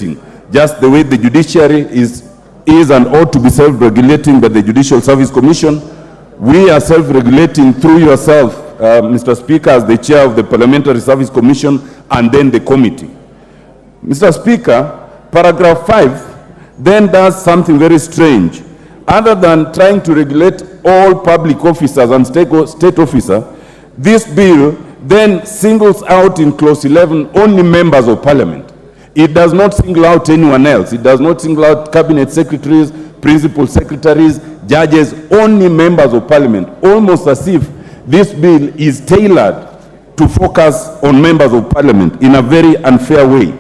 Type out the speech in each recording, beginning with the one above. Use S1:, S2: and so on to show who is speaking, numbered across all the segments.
S1: self-regulating, just the way the judiciary is and ought to be self-regulating by the Judicial Service Commission. We are self-regulating through yourself, Mr. Speaker, as the chair of the Parliamentary Service Commission, and then the committee. Mr. Speaker, paragraph 5 then does something very strange. Other than trying to regulate all public officers and state officers, this bill then singles out in clause 11 only members of parliament. It does not single out anyone else. It does not single out cabinet secretaries, principal secretaries, judges, only members of parliament, almost as if this bill is tailored to focus on members of parliament in a very unfair way.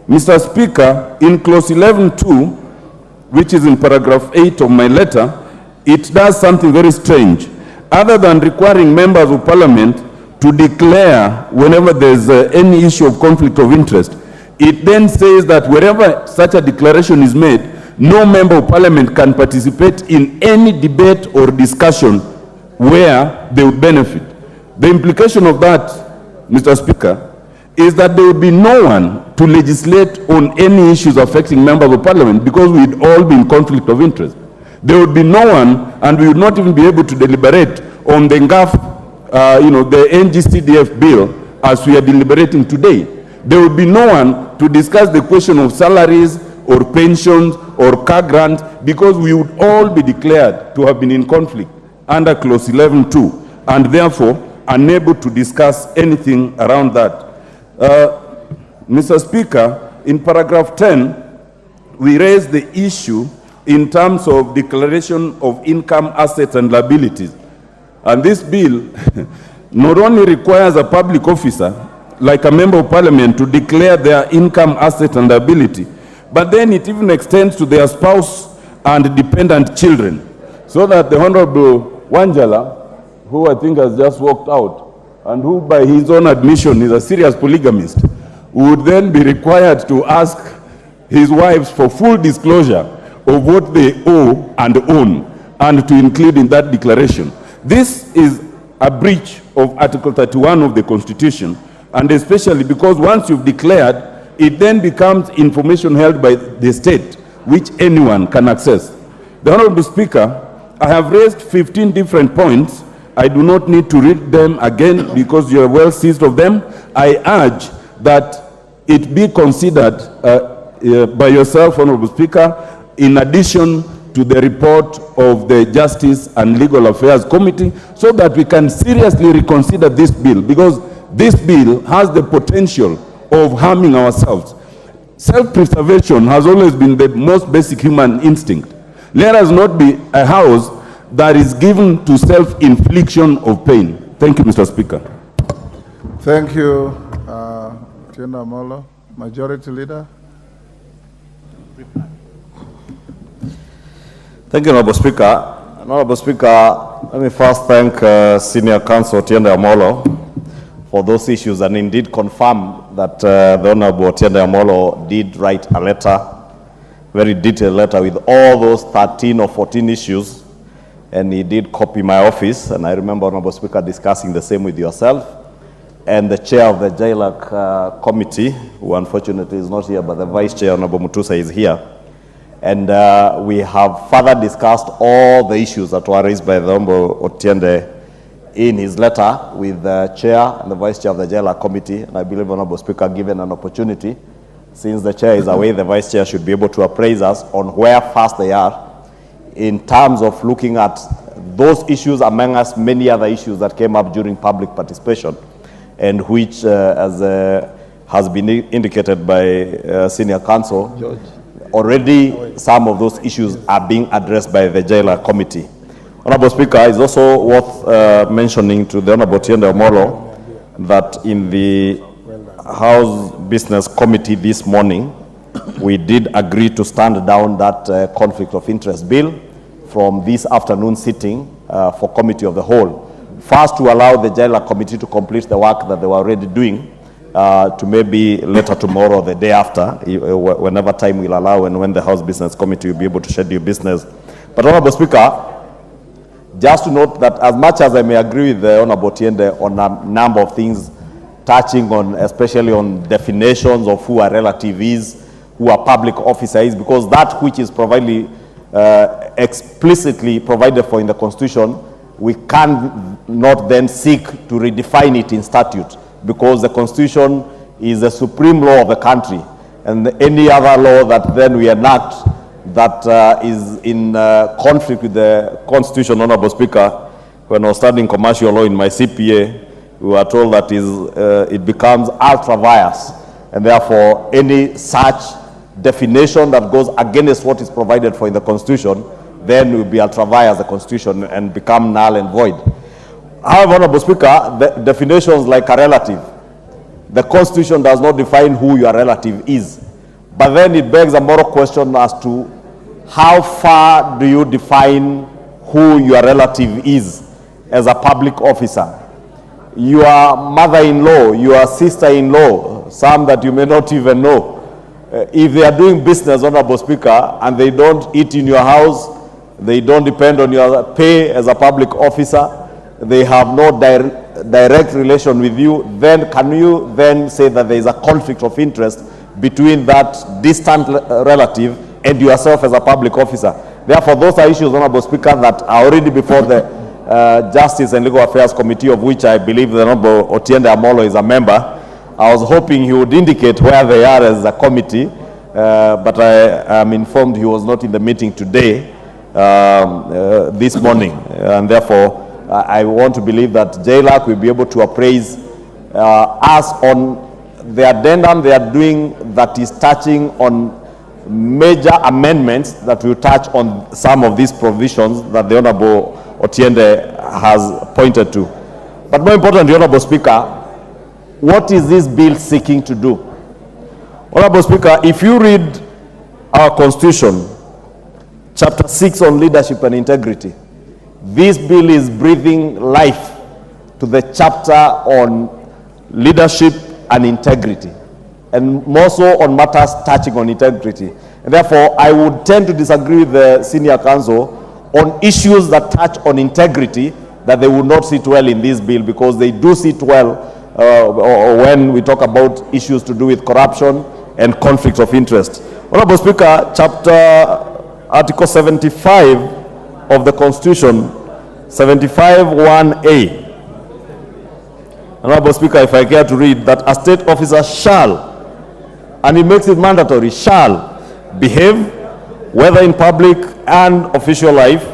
S1: Mr. Speaker, in clause 11.2, which is in paragraph 8 of my letter, it does something very strange. Other than requiring members of parliament to declare whenever there's any issue of conflict of interest, it then says that wherever such a declaration is made, no member of parliament can participate in any debate or discussion where they would benefit. The implication of that, Mr. Speaker, is that there would be no one to legislate on any issues affecting members of parliament because we'd all be in conflict of interest. There would be no one, and we would not even be able to deliberate on the NGAF, the NGCDF bill as we are deliberating today. There would be no one to discuss the question of salaries or pensions or car grants because we would all be declared to have been in conflict under clause 11.2 and therefore unable to discuss anything around that. Mr. Speaker, in paragraph 10, we raise the issue in terms of declaration of income, assets, and liabilities. And this bill not only requires a public officer, like a member of parliament, to declare their income, asset, and liability, but then it even extends to their spouse and dependent children, so that the Honorable Wanjala, who I think has just walked out, and who by his own admission is a serious polygamist, would then be required to ask his wives for full disclosure of what they owe and own, and to include in that declaration. This is a breach of Article 31 of the Constitution, and especially because once you've declared, it then becomes information held by the state, which anyone can access. The Honorable Speaker, I have raised 15 different points. I do not need to read them again because you are well seized of them. I urge that it be considered by yourself, Honorable Speaker, in addition to the report of the Justice and Legal Affairs Committee, so that we can seriously reconsider this bill, because this bill has the potential of harming ourselves. Self-preservation has always been the most basic human instinct. Let us not be a house that is given to self-infliction of pain. Thank you, Mr. Speaker.
S2: Thank you, Otiende Amollo. Majority Leader.
S3: Thank you, Honorable Speaker. Honorable Speaker, let me first thank Senior Counsel Otiende Amollo for those issues, and indeed confirm that the Honorable Otiende Amollo did write a letter, very detailed letter with all those 13 or 14 issues, and he did copy my office, and I remember, Honorable Speaker, discussing the same with yourself and the chair of the JLAC committee, who unfortunately is not here, but the vice chair, Honorable Mutusa, is here. And we have further discussed all the issues that were raised by the Honorable Otiende in his letter with the chair and the vice chair of the JLAC committee. And I believe, Honorable Speaker, given an opportunity, since the chair is away, the vice chair should be able to appraise us on where fast they are in terms of looking at those issues among us, many other issues that came up during public participation, and which, as has been indicated by Senior Counsel, George, already some of those issues are being addressed by the JLAC committee. Honorable Speaker, it's also worth mentioning to the Honorable Otiende Amollo that in the House Business Committee this morning, we did agree to stand down that conflict of interest bill from this afternoon sitting for Committee of the Whole. First, to allow the JLAC committee to complete the work that they were already doing, to maybe later tomorrow or the day after, whenever time will allow, and when the House Business Committee will be able to schedule business. But Honorable Speaker, just to note that as much as I may agree with the Honorable Otiende on a number of things touching on, especially on definitions of who a relative is, who a public officer is, because that which is explicitly provided for in the Constitution, we cannot then seek to redefine it in statute, because the Constitution is the supreme law of the country, and any other law that then we enact that is in conflict with the Constitution, Honorable Speaker. When I was studying commercial law in my CPA, we were told that it becomes ultra vires, and therefore any such definition that goes against what is provided for in the Constitution then will be ultra vires the Constitution and become null and void. However, Honorable Speaker, the definitions like a relative, the Constitution does not define who your relative is. But then it begs a moral question as to how far do you define who your relative is as a public officer? Your mother-in-law, your sister-in-law, some that you may not even know, if they are doing business, Honorable Speaker, and they don't eat in your house, they don't depend on your pay as a public officer, they have no direct relation with you, then can you then say that there is a conflict of interest between that distant relative and yourself as a public officer? Therefore, those are issues, Honorable Speaker, that are already before the Justice and Legal Affairs Committee, of which I believe the Honorable Otiende Amollo is a member. I was hoping he would indicate where they are as a committee, but I am informed he was not in the meeting today, this morning, and therefore I want to believe that JLAC will be able to appraise us on the addendum they are doing that is touching on major amendments that will touch on some of these provisions that the Honorable Otiende has pointed to. But more importantly, Honorable Speaker, what is this bill seeking to do? Honorable Speaker, if you read our Constitution, Chapter 6 on leadership and integrity, this bill is breathing life to the chapter on leadership and integrity, and more so on matters touching on integrity. And therefore, I would tend to disagree with the senior counsel on issues that touch on integrity, that they would not sit well in this bill, because they do sit well when we talk about issues to do with corruption and conflicts of interest. Honorable Speaker, Article 75 of the Constitution, 75(1)(a). Honorable Speaker, if I care to read that a state officer shall, and it makes it mandatory, shall behave, whether in public and official life,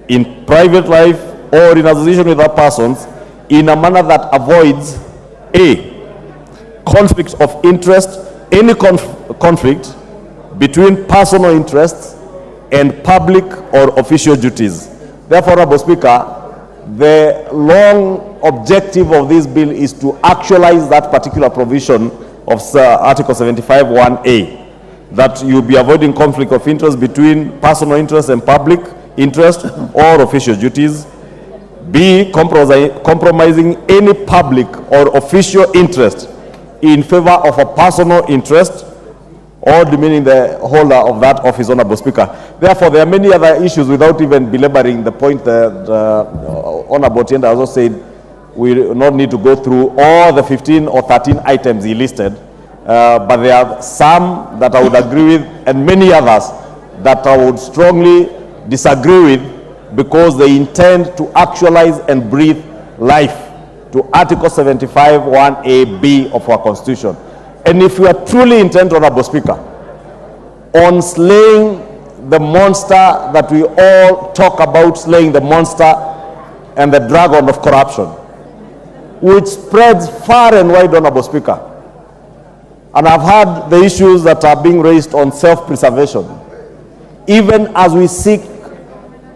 S3: in private life, or in association with other persons, in a manner that avoids a conflict of interest, any conflict between personal interests and public or official duties. Therefore, Honorable Speaker, the long objective of this bill is to actualize that particular provision of Article 75(1)(a), that you'll be avoiding conflict of interest between personal interest and public interest or official duties. B, compromising any public or official interest in favor of a personal interest or demeaning the holder of that office, Honorable Speaker. Therefore, there are many other issues, without even belaboring the point that Honorable Otiende also said, we do not need to go through all the 15 or 13 items he listed, but there are some that I would agree with, and many others that I would strongly disagree with, because they intend to actualize and breathe life to Article 75(1)(a)(b) of our Constitution. And if we are truly intent, Honorable Speaker, on slaying the monster that we all talk about, slaying the monster and the dragon of corruption, which spreads far and wide, Honorable Speaker. And I've heard the issues that are being raised on self-preservation. Even as we seek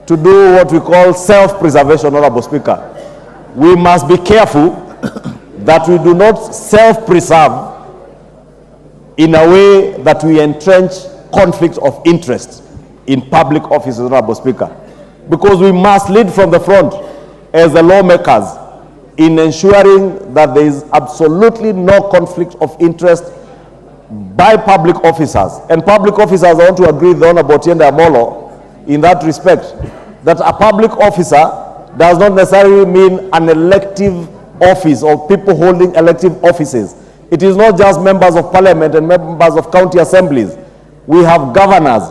S3: to do what we call self-preservation, Honorable Speaker, we must be careful that we do not self-preserve in a way that we entrench conflict of interest in public offices, Honorable Speaker. Because we must lead from the front as the lawmakers in ensuring that there is absolutely no conflict of interest by public officers. And public officers, I want to agree with the Honorable Otiende Amollo in that respect, that a public officer does not necessarily mean an elective office or people holding elective offices. It is not just members of parliament and members of county assemblies. We have governors.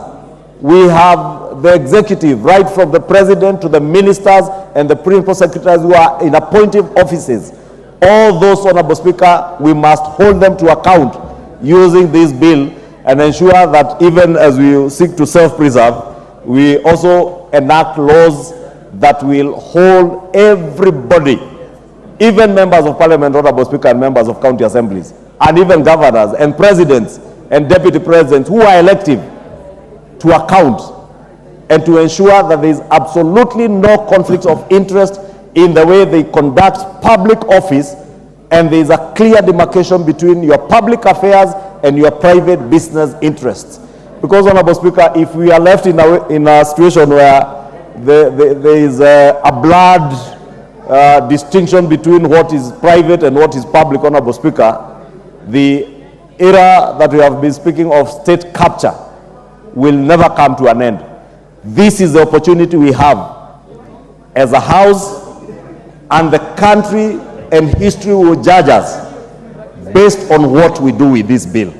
S3: We have the executive, right from the president to the ministers and the principal secretaries who are in appointive offices. All those, Honorable Speaker, we must hold them to account using this bill and ensure that even as we seek to self-preserve, we also enact laws that will hold everybody, even members of parliament, Honorable Speaker, and members of county assemblies, and even governors and presidents and deputy presidents who are elective, to account and to ensure that there is absolutely no conflict of interest in the way they conduct public office, and there is a clear demarcation between your public affairs and your private business interests. Because, Honorable Speaker, if we are left in a situation where there is a blurred distinction between what is private and what is public, Honorable Speaker, the era that we have been speaking of state capture will never come to an end. This is the opportunity we have as a house, and the country and history will judge us based on what we do with this bill.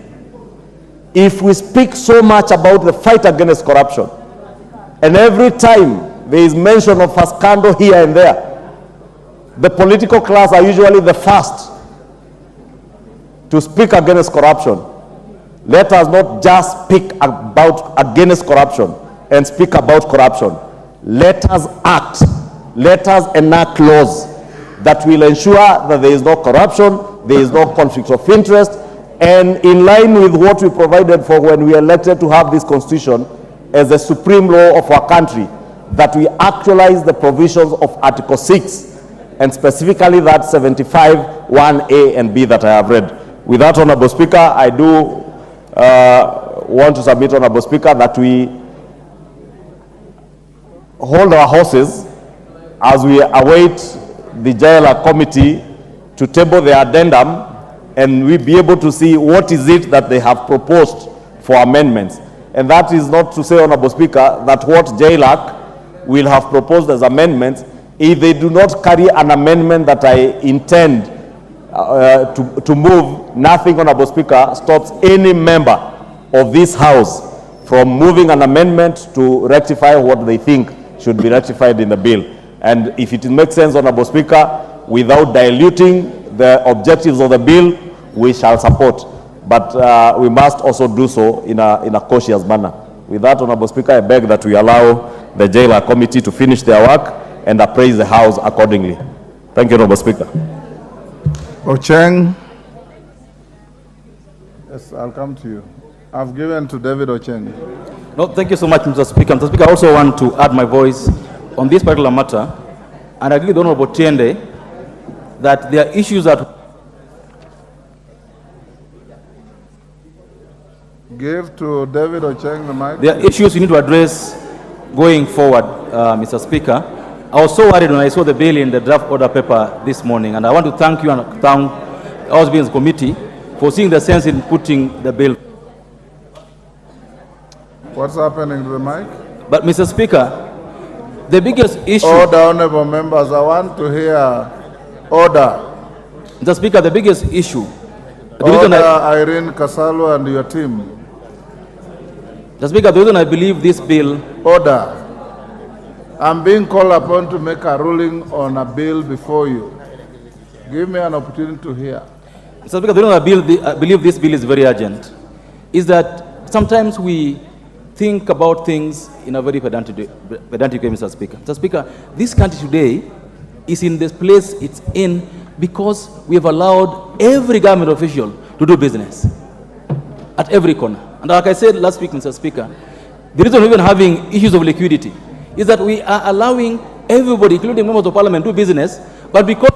S3: If we speak so much about the fight against corruption, and every time there is mention of a scandal here and there, the political class are usually the first to speak against corruption. Let us not just speak about against corruption and speak about corruption. Let us act. Let us enact laws that will ensure that there is no corruption, there is no conflict of interest, and in line with what we provided for when we elected to have this constitution as the supreme law of our country, that we actualize the provisions of Article 6, and specifically that 75, 1A and B that I have read. With that, Honorable Speaker, I do want to submit, Honorable Speaker, that we hold our horses as we await the JLA committee to table the addendum, and we be able to see what is it that they have proposed for amendments. And that is not to say, Honorable Speaker, that what JLAC will have proposed as amendments, if they do not carry an amendment that I intend to move, nothing, Honorable Speaker, stops any member of this House from moving an amendment to rectify what they think should be rectified in the bill. And if it makes sense, Honorable Speaker, without diluting the objectives of the bill, we shall support. But we must also do so in a cautious manner. With that, Honorable Speaker, I beg that we allow the JLA committee to finish their work and appraise the House accordingly. Thank you, Honorable Speaker.
S2: Ocheng. Yes, I'll come to you. I've given to David Ocheng.
S4: No, thank you so much, Mr. Speaker. Mr. Speaker, I also want to add my voice on this particular matter, and I agree with Honorable Otiende that there are issues that
S2: Give to David Ocheng the mic.
S4: there are issues you need to address going forward, Mr. Speaker. I was so worried when I saw the bill in the draft order paper this morning, and I want to thank you and thank the House Bills Committee for seeing the sense in putting the bill.
S2: What's happening to the mic?
S4: But, Mr. Speaker, the biggest issue...
S2: Order, honorable members. I want to hear order.
S4: Mr. Speaker, the biggest issue...
S2: Order, Irene Kasalo and your team.
S4: Mr. Speaker, the reason I believe this bill...
S2: Order. I'm being called upon to make a ruling on a bill before you. Give me an opportunity to hear.
S4: Mr. Speaker, the reason I believe this bill is very urgent is that sometimes we think about things in a very pedantic way, Mr. Speaker. Mr. Speaker, this country today is in this place it's in because we have allowed every government official to do business at every corner. And like I said last week, Mr. Speaker, the reason we're even having issues of liquidity is that we are allowing everybody, including members of parliament, to do business, but because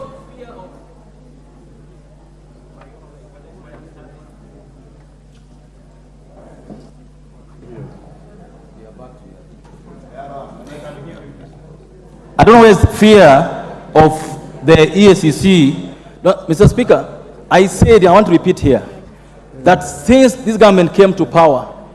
S4: I don't know where's the fear of the EACC. No, Mr. Speaker, I said, I want to repeat here, that since this government came to power,